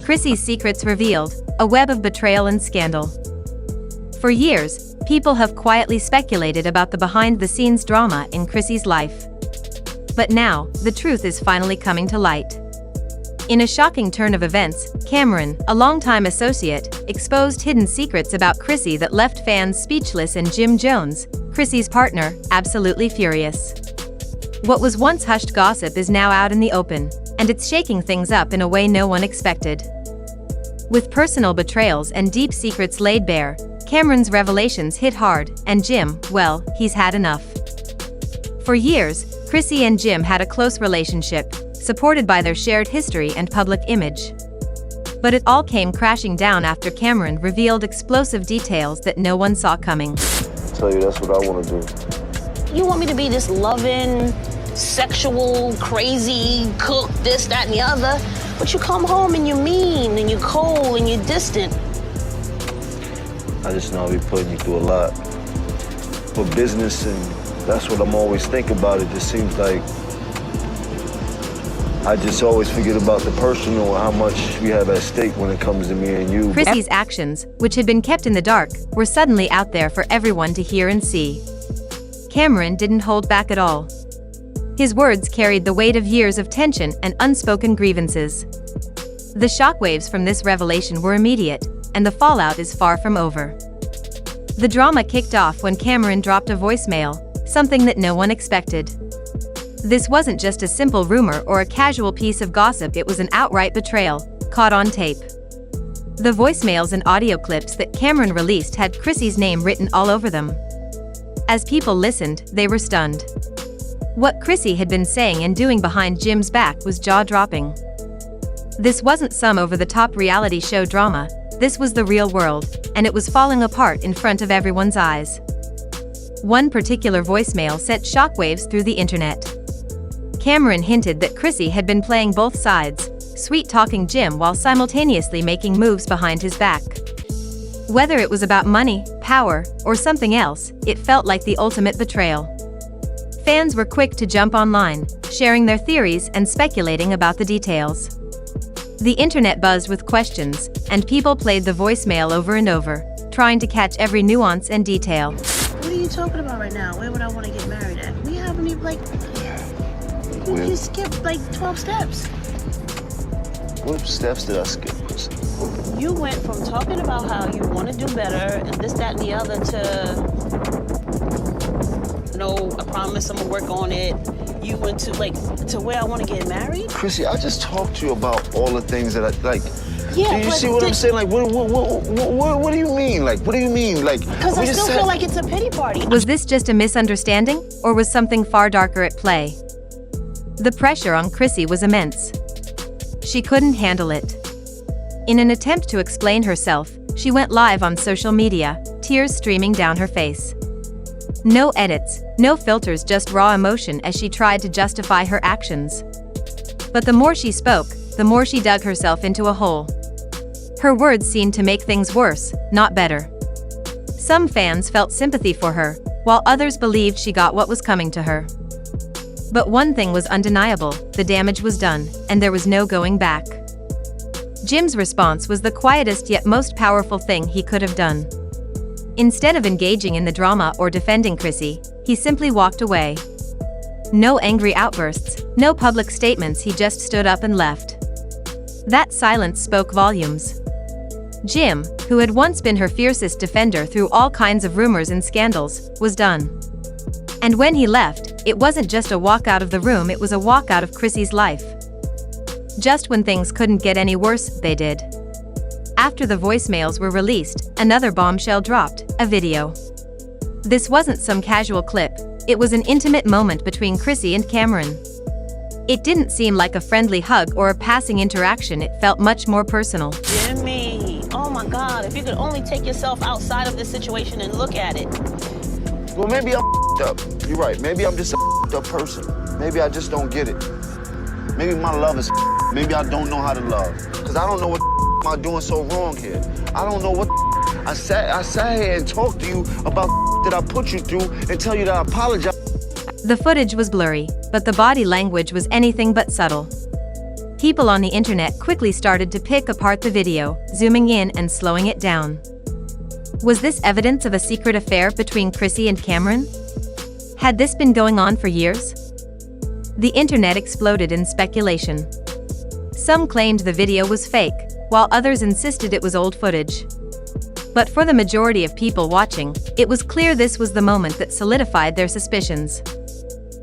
Chrissy's secrets revealed, a web of betrayal and scandal. For years, people have quietly speculated about the behind-the-scenes drama in Chrissy's life. But now, the truth is finally coming to light. In a shocking turn of events, Camron, a longtime associate, exposed hidden secrets about Chrissy that left fans speechless and Jim Jones, Chrissy's partner, absolutely furious. What was once hushed gossip is now out in the open, and it's shaking things up in a way no one expected. With personal betrayals and deep secrets laid bare, Camron's revelations hit hard, and Jim, well, he's had enough. For years, Chrissy and Jim had a close relationship, supported by their shared history and public image. But it all came crashing down after Camron revealed explosive details that no one saw coming. Tell you that's what I want to do. You want me to be this loving, sexual, crazy cook, this, that, and the other, but you come home and you're mean and you're cold and you're distant. I just know I'll be putting you through a lot. For business, and that's what I'm always thinking about. It just seems like I just always forget about the personal and how much we have at stake when it comes to me and you. Chrissy's actions, which had been kept in the dark, were suddenly out there for everyone to hear and see. Camron didn't hold back at all. His words carried the weight of years of tension and unspoken grievances. The shockwaves from this revelation were immediate, and the fallout is far from over. The drama kicked off when Camron dropped a voicemail, something that no one expected. This wasn't just a simple rumor or a casual piece of gossip, it was an outright betrayal, caught on tape. The voicemails and audio clips that Camron released had Chrissy's name written all over them. As people listened, they were stunned. What Chrissy had been saying and doing behind Jim's back was jaw-dropping. This wasn't some over-the-top reality show drama, this was the real world, and it was falling apart in front of everyone's eyes. One particular voicemail sent shockwaves through the internet. Camron hinted that Chrissy had been playing both sides, sweet-talking Jim while simultaneously making moves behind his back. Whether it was about money, power, or something else, it felt like the ultimate betrayal. Fans were quick to jump online, sharing their theories and speculating about the details. The internet buzzed with questions, and people played the voicemail over and over, trying to catch every nuance and detail. What are you talking about right now? Where would I want to get married at? We haven't even, you skipped 12 steps. What steps did I skip? You went from talking about how you want to do better and this, that, and the other to, no, I promise I'm going to work on it. You went to where I want to get married? Chrissy, I just talked to you about all the things that I like. Yeah, do you see what I'm saying? Like, what do you mean? Like, what do you mean? Like, because I still feel like it's a pity party. Was this just a misunderstanding, or was something far darker at play? The pressure on Chrissy was immense. She couldn't handle it. In an attempt to explain herself, she went live on social media, tears streaming down her face. No edits, no filters, just raw emotion as she tried to justify her actions. But the more she spoke, the more she dug herself into a hole. Her words seemed to make things worse, not better. Some fans felt sympathy for her, while others believed she got what was coming to her. But one thing was undeniable, the damage was done, and there was no going back. Jim's response was the quietest yet most powerful thing he could have done. Instead of engaging in the drama or defending Chrissy, he simply walked away. No angry outbursts, no public statements, he just stood up and left. That silence spoke volumes. Jim, who had once been her fiercest defender through all kinds of rumors and scandals, was done. And when he left, it wasn't just a walk out of the room, it was a walk out of Chrissy's life. Just when things couldn't get any worse, they did. After the voicemails were released, another bombshell dropped, a video. This wasn't some casual clip, it was an intimate moment between Chrissy and Camron. It didn't seem like a friendly hug or a passing interaction, it felt much more personal. Jimmy, oh my God, if you could only take yourself outside of this situation and look at it. Well, maybe I'm up. You're right. Maybe I'm just a up person. Maybe I just don't get it. Maybe my love is maybe I don't know how to love. Because I don't know what am I doing so wrong here. I don't know what I sat here and talked to you about that I put you through and tell you that I apologize. The footage was blurry, but the body language was anything but subtle. People on the internet quickly started to pick apart the video, zooming in and slowing it down. Was this evidence of a secret affair between Chrissy and Camron? Had this been going on for years? The internet exploded in speculation. Some claimed the video was fake, while others insisted it was old footage. But for the majority of people watching, it was clear this was the moment that solidified their suspicions.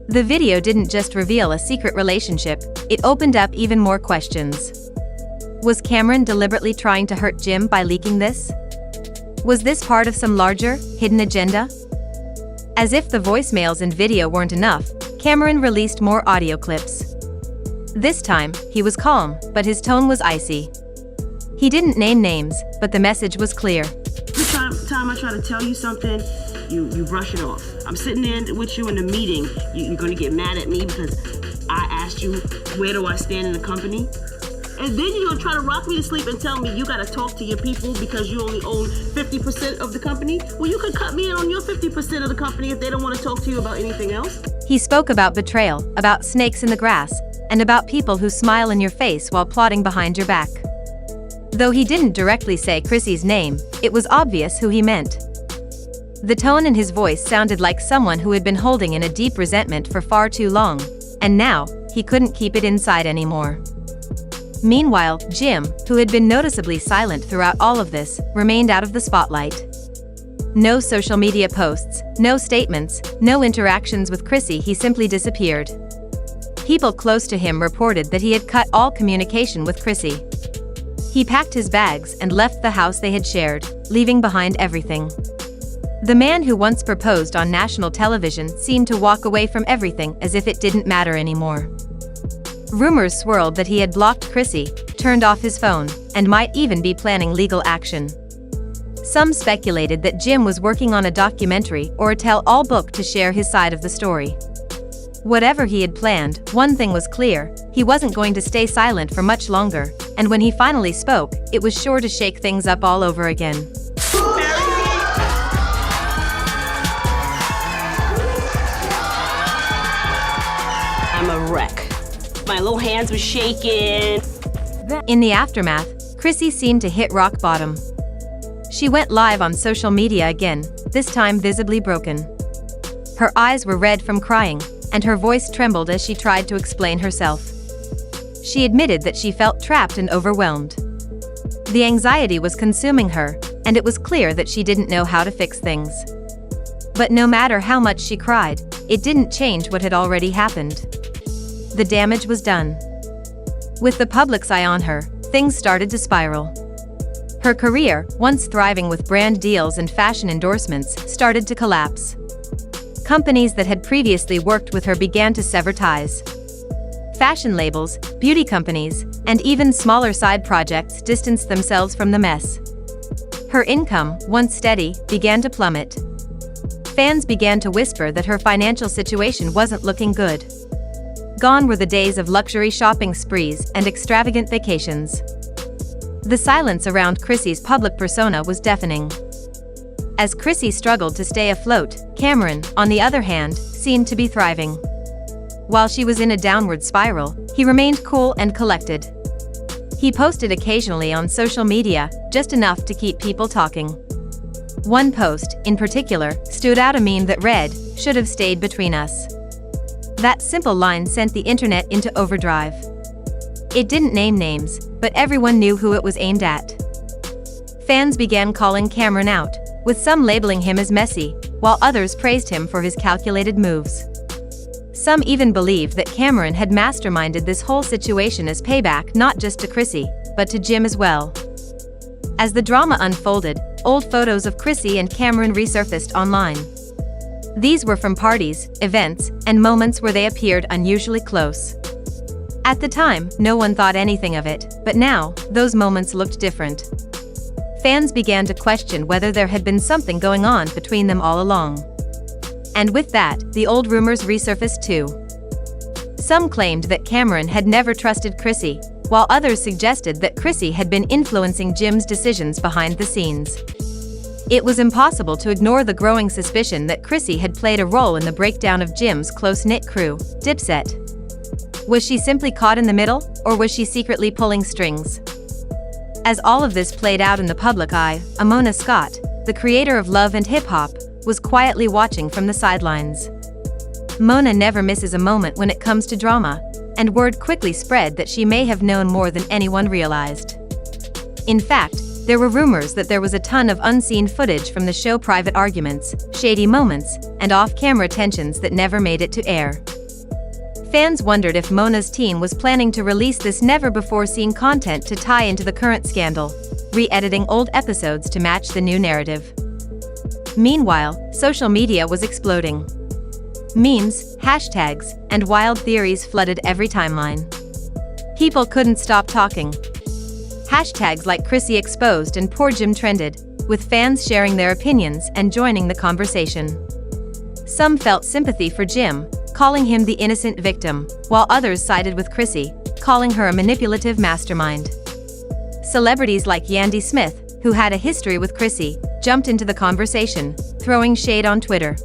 The video didn't just reveal a secret relationship, it opened up even more questions. Was Camron deliberately trying to hurt Jim by leaking this? Was this part of some larger, hidden agenda? As if the voicemails and video weren't enough, Camron released more audio clips. This time, he was calm, but his tone was icy. He didn't name names, but the message was clear. Every time I try to tell you something, you brush it off. I'm sitting there with you in a meeting, you're gonna get mad at me because I asked you, where do I stand in the company? And then you're gonna try to rock me to sleep and tell me you gotta talk to your people because you only own 50% of the company? Well, you could cut me in on your 50% of the company if they don't wanna talk to you about anything else. He spoke about betrayal, about snakes in the grass, and about people who smile in your face while plotting behind your back. Though he didn't directly say Chrissy's name, it was obvious who he meant. The tone in his voice sounded like someone who had been holding in a deep resentment for far too long, and now, he couldn't keep it inside anymore. Meanwhile, Jim, who had been noticeably silent throughout all of this, remained out of the spotlight. No social media posts, no statements, no interactions with Chrissy. He simply disappeared. People close to him reported that he had cut all communication with Chrissy. He packed his bags and left the house they had shared, leaving behind everything. The man who once proposed on national television seemed to walk away from everything as if it didn't matter anymore. Rumors swirled that he had blocked Chrissy, turned off his phone, and might even be planning legal action. Some speculated that Jim was working on a documentary or a tell-all book to share his side of the story. Whatever he had planned, one thing was clear: he wasn't going to stay silent for much longer, and when he finally spoke, it was sure to shake things up all over again. I'm a wreck. My little hands were shaking. In the aftermath, Chrissy seemed to hit rock bottom. She went live on social media again, this time visibly broken. Her eyes were red from crying, and her voice trembled as she tried to explain herself. She admitted that she felt trapped and overwhelmed. The anxiety was consuming her, and it was clear that she didn't know how to fix things. But no matter how much she cried, it didn't change what had already happened. The damage was done. With the public's eye on her, things started to spiral. Her career, once thriving with brand deals and fashion endorsements, started to collapse. Companies that had previously worked with her began to sever ties. Fashion labels, beauty companies, and even smaller side projects distanced themselves from the mess. Her income, once steady, began to plummet. Fans began to whisper that her financial situation wasn't looking good. Gone were the days of luxury shopping sprees and extravagant vacations. The silence around Chrissy's public persona was deafening. As Chrissy struggled to stay afloat, Camron, on the other hand, seemed to be thriving. While she was in a downward spiral, he remained cool and collected. He posted occasionally on social media, just enough to keep people talking. One post, in particular, stood out: a meme that read, "Should have stayed between us." That simple line sent the internet into overdrive. It didn't name names, but everyone knew who it was aimed at. Fans began calling Camron out, with some labeling him as messy, while others praised him for his calculated moves. Some even believed that Camron had masterminded this whole situation as payback not just to Chrissy, but to Jim as well. As the drama unfolded, old photos of Chrissy and Camron resurfaced online. These were from parties, events, and moments where they appeared unusually close. At the time, no one thought anything of it, but now, those moments looked different. Fans began to question whether there had been something going on between them all along. And with that, the old rumors resurfaced too. Some claimed that Camron had never trusted Chrissy, while others suggested that Chrissy had been influencing Jim's decisions behind the scenes. It was impossible to ignore the growing suspicion that Chrissy had played a role in the breakdown of Jim's close-knit crew, Dipset. Was she simply caught in the middle, or was she secretly pulling strings? As all of this played out in the public eye, Mona Scott, the creator of Love and Hip Hop, was quietly watching from the sidelines. Mona never misses a moment when it comes to drama, and word quickly spread that she may have known more than anyone realized. In fact, there were rumors that there was a ton of unseen footage from the show, private arguments, shady moments, and off-camera tensions that never made it to air. Fans wondered if Mona's team was planning to release this never-before-seen content to tie into the current scandal, re-editing old episodes to match the new narrative. Meanwhile, social media was exploding. Memes, hashtags, and wild theories flooded every timeline. People couldn't stop talking. Hashtags like Chrissy exposed and poor Jim trended, with fans sharing their opinions and joining the conversation. Some felt sympathy for Jim, calling him the innocent victim, while others sided with Chrissy, calling her a manipulative mastermind. Celebrities like Yandy Smith, who had a history with Chrissy, jumped into the conversation, throwing shade on Twitter.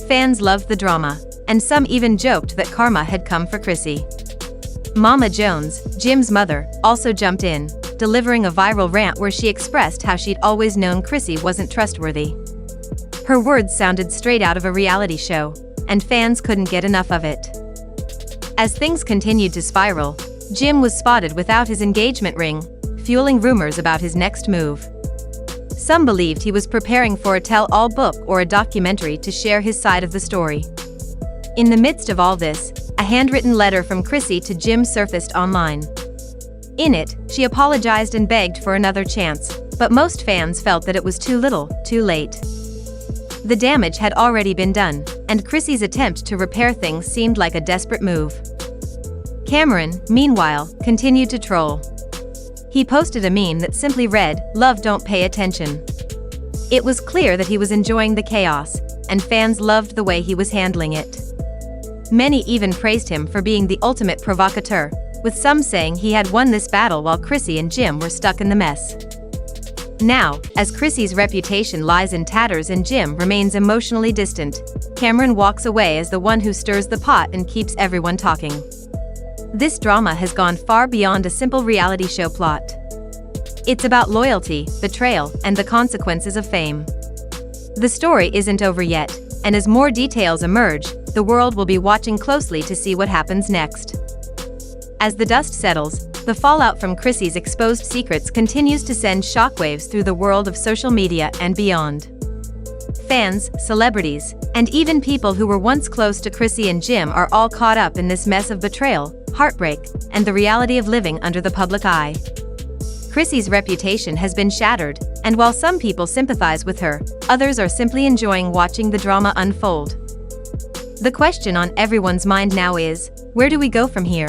Fans loved the drama, and some even joked that karma had come for Chrissy. Mama Jones, Jim's mother, also jumped in, delivering a viral rant where she expressed how she'd always known Chrissy wasn't trustworthy. Her words sounded straight out of a reality show, and fans couldn't get enough of it. As things continued to spiral, Jim was spotted without his engagement ring, fueling rumors about his next move. Some believed he was preparing for a tell-all book or a documentary to share his side of the story. In the midst of all this, a handwritten letter from Chrissy to Jim surfaced online. In it, she apologized and begged for another chance, but most fans felt that it was too little, too late. The damage had already been done, and Chrissy's attempt to repair things seemed like a desperate move. Camron, meanwhile, continued to troll. He posted a meme that simply read, "Love don't pay attention." It was clear that he was enjoying the chaos, and fans loved the way he was handling it. Many even praised him for being the ultimate provocateur, with some saying he had won this battle while Chrissy and Jim were stuck in the mess. Now, as Chrissy's reputation lies in tatters and Jim remains emotionally distant, Camron walks away as the one who stirs the pot and keeps everyone talking. This drama has gone far beyond a simple reality show plot. It's about loyalty, betrayal, and the consequences of fame. The story isn't over yet, and as more details emerge, the world will be watching closely to see what happens next. As the dust settles, the fallout from Chrissy's exposed secrets continues to send shockwaves through the world of social media and beyond. Fans, celebrities, and even people who were once close to Chrissy and Jim are all caught up in this mess of betrayal, heartbreak, and the reality of living under the public eye. Chrissy's reputation has been shattered, and while some people sympathize with her, others are simply enjoying watching the drama unfold. The question on everyone's mind now is, where do we go from here?